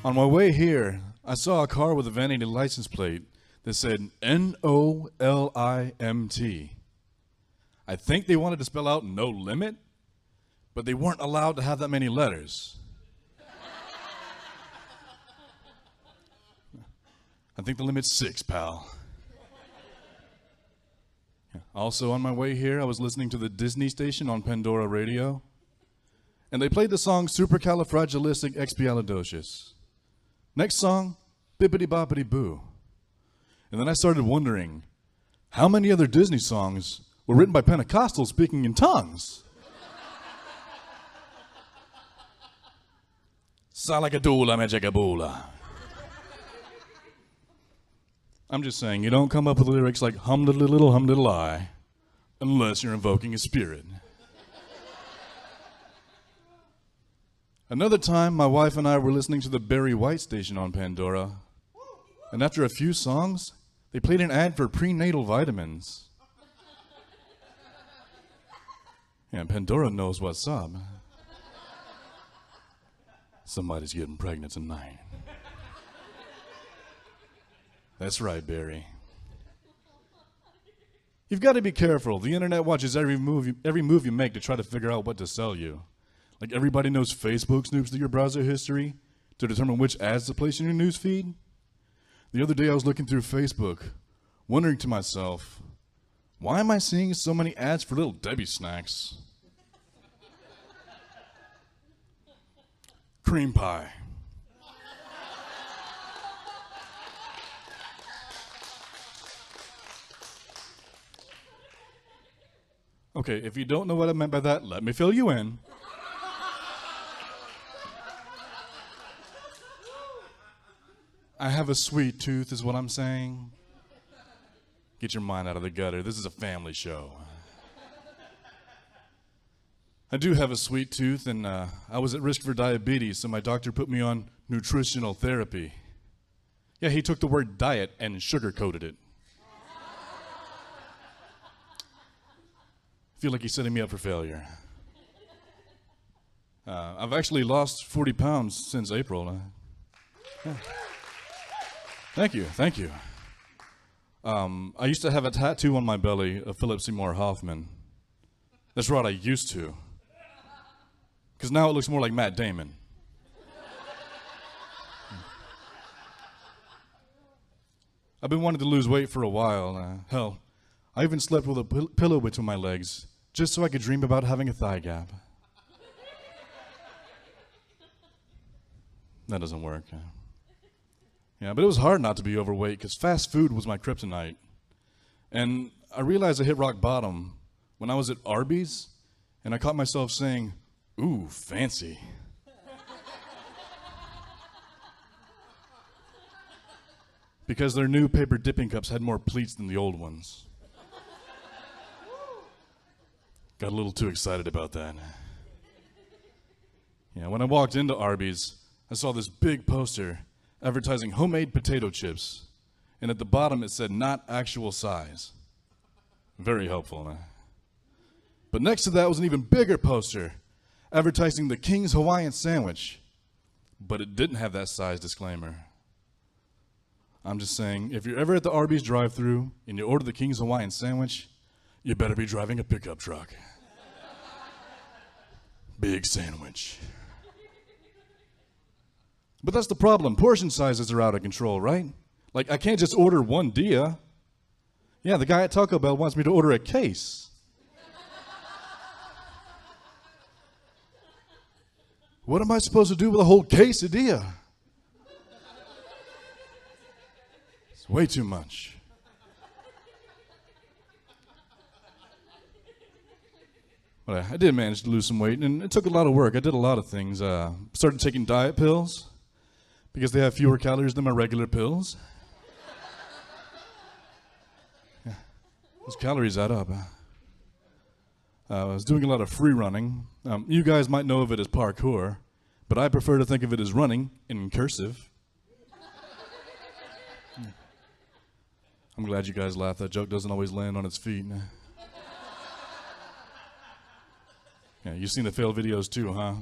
On my way here, I saw a car with a vanity license plate that said NOLIMT. I think they wanted to spell out no limit, but they weren't allowed to have that many letters. I think the limit's 6, pal. Also on my way here, I was listening to the Disney station on Pandora Radio, and they played the song Supercalifragilisticexpialidocious. Next song, Bippity Boppity Boo. And then I started wondering, how many other Disney songs were written by Pentecostals speaking in tongues? Salagadoola magicaboola. I'm just saying, you don't come up with lyrics like hum-diddle-diddle, hum-diddle-I, unless you're invoking a spirit. Another time, my wife and I were listening to the Barry White station on Pandora, and after a few songs, they played an ad for prenatal vitamins. Yeah, Pandora knows what's up. Somebody's getting pregnant tonight. That's right, Barry. You've got to be careful. The internet watches every move you make to try to figure out what to sell you. Like everybody knows Facebook snoops through your browser history to determine which ads to place in your news feed. The other day I was looking through Facebook, wondering to myself, why am I seeing so many ads for Little Debbie snacks? Cream pie. Okay, if you don't know what I meant by that, let me fill you in. I have a sweet tooth, is what I'm saying. Get your mind out of the gutter. This is a family show. I do have a sweet tooth, and I was at risk for diabetes, so my doctor put me on nutritional therapy. Yeah, he took the word diet and sugar-coated it. I feel like he's setting me up for failure. I've actually lost 40 pounds since April. Yeah. Thank you. I used to have a tattoo on my belly of Philip Seymour Hoffman. That's right, I used to. Because now it looks more like Matt Damon. I've been wanting to lose weight for a while. Hell, I even slept with a pillow between my legs just so I could dream about having a thigh gap. That doesn't work. Yeah, but it was hard not to be overweight because fast food was my kryptonite. And I realized I hit rock bottom when I was at Arby's and I caught myself saying, "Ooh, fancy." Because their new paper dipping cups had more pleats than the old ones. Got a little too excited about that. Yeah, when I walked into Arby's, I saw this big poster advertising homemade potato chips, and at the bottom it said not actual size. Very helpful. But next to that was an even bigger poster advertising the King's Hawaiian sandwich, but it didn't have that size disclaimer. I'm just saying, if you're ever at the Arby's drive-thru and you order the King's Hawaiian sandwich, you better be driving a pickup truck. Big sandwich. But that's the problem. Portion sizes are out of control, right? Like, I can't just order one dia. Yeah, the guy at Taco Bell wants me to order a case. What am I supposed to do with a whole quesadilla? It's way too much. But I did manage to lose some weight, and it took a lot of work. I did a lot of things. Started taking diet pills because they have fewer calories than my regular pills. Yeah, those calories add up. I was doing a lot of free running. You guys might know of it as parkour, but I prefer to think of it as running in cursive. I'm glad you guys laughed. That joke doesn't always land on its feet. Yeah, you've seen the fail videos too, huh?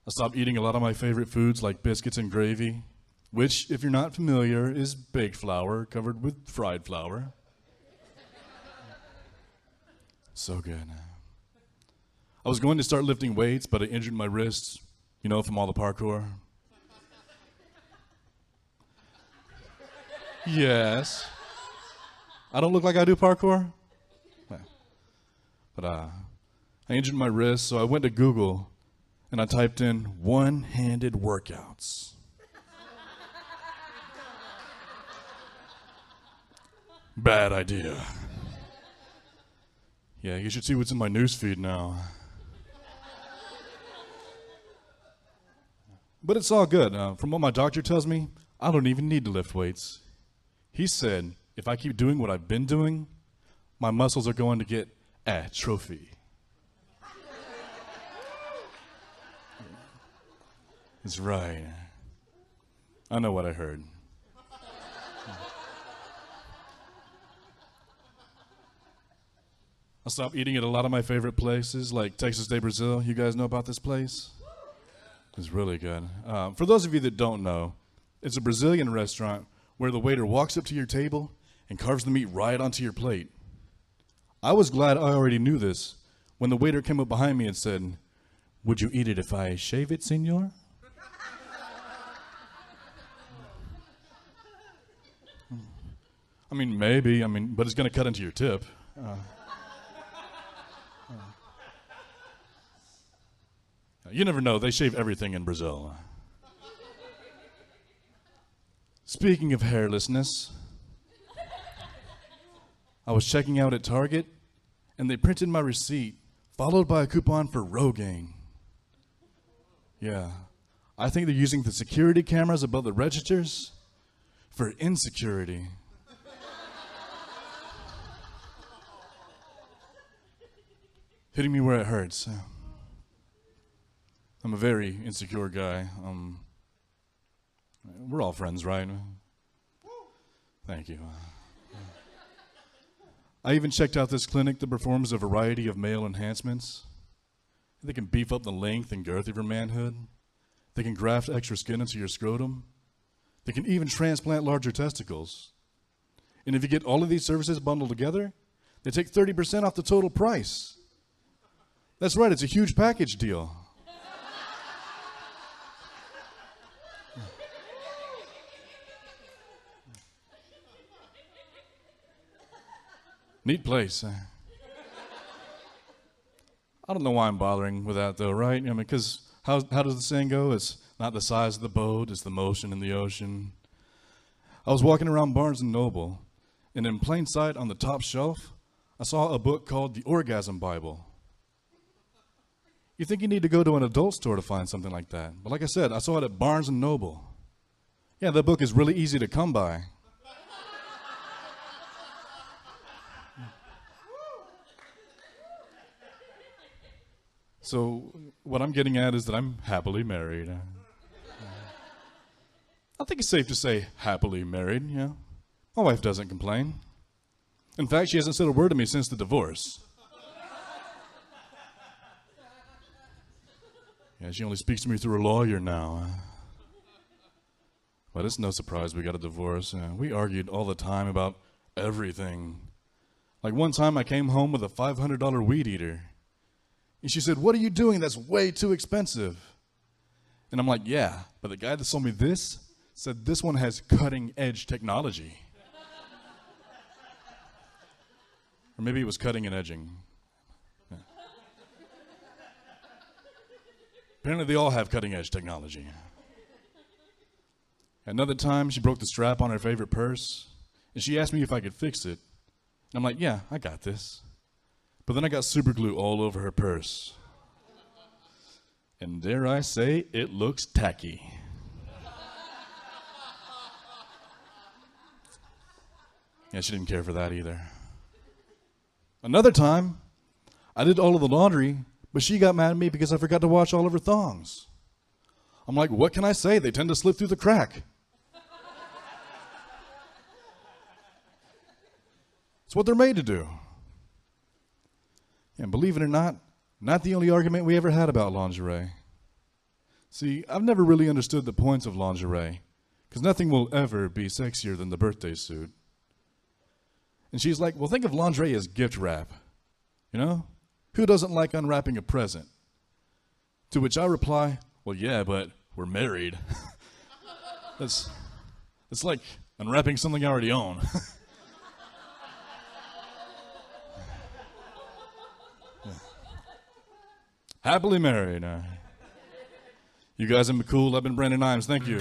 I stopped eating a lot of my favorite foods like biscuits and gravy, which, if you're not familiar, is baked flour covered with fried flour. So good. I was going to start lifting weights, but I injured my wrists, from all the parkour. Yes. I don't look like I do parkour? But I injured my wrist, so I went to Google and I typed in one-handed workouts. Bad idea. Yeah, you should see what's in my newsfeed now. But it's all good. From what my doctor tells me, I don't even need to lift weights. He said, if I keep doing what I've been doing, my muscles are going to get atrophy. That's right. I know what I heard. I stopped eating at a lot of my favorite places, like Texas de Brazil. You guys know about this place? It's really good. For those of you that don't know, it's a Brazilian restaurant where the waiter walks up to your table and carves the meat right onto your plate. I was glad I already knew this when the waiter came up behind me and said, "Would you eat it if I shave it, senor?" I mean, maybe, but it's going to cut into your tip. You never know, they shave everything in Brazil. Speaking of hairlessness, I was checking out at Target, and they printed my receipt, followed by a coupon for Rogaine. Yeah, I think they're using the security cameras above the registers for insecurity. Hitting me where it hurts. I'm a very insecure guy. We're all friends, right? Thank you. I even checked out this clinic that performs a variety of male enhancements. They can beef up the length and girth of your manhood. They can graft extra skin into your scrotum. They can even transplant larger testicles. And if you get all of these services bundled together, they take 30% off the total price. That's right, it's a huge package deal. Neat place. I don't know why I'm bothering with that though, right? Because how does the saying go? It's not the size of the boat, it's the motion in the ocean. I was walking around Barnes & Noble, and in plain sight on the top shelf, I saw a book called The Orgasm Bible. You think you need to go to an adult store to find something like that. But like I said, I saw it at Barnes & Noble. Yeah, that book is really easy to come by. So what I'm getting at is that I'm happily married. I think it's safe to say happily married, yeah. My wife doesn't complain. In fact, she hasn't said a word to me since the divorce. Yeah, she only speaks to me through a lawyer now. But it's no surprise we got a divorce. We argued all the time about everything. Like one time I came home with a $500 weed eater. And she said, "What are you doing? That's way too expensive." And I'm like, "Yeah, but the guy that sold me this said this one has cutting edge technology." Or maybe it was cutting and edging. Yeah. Apparently they all have cutting edge technology. Another time she broke the strap on her favorite purse and she asked me if I could fix it. And I'm like, "Yeah, I got this." But then I got super glue all over her purse. And dare I say, it looks tacky. Yeah, she didn't care for that either. Another time, I did all of the laundry, but she got mad at me because I forgot to wash all of her thongs. I'm like, what can I say? They tend to slip through the crack. It's what they're made to do. And believe it or not the only argument we ever had about lingerie. See, I've never really understood the points of lingerie, because nothing will ever be sexier than the birthday suit. And she's like, well, think of lingerie as gift wrap. You know? Who doesn't like unwrapping a present? To which I reply, well, yeah, but we're married. It's like unwrapping something I already own. Yeah. Happily married. You guys have been cool. I've been Brandon Imes. Thank you.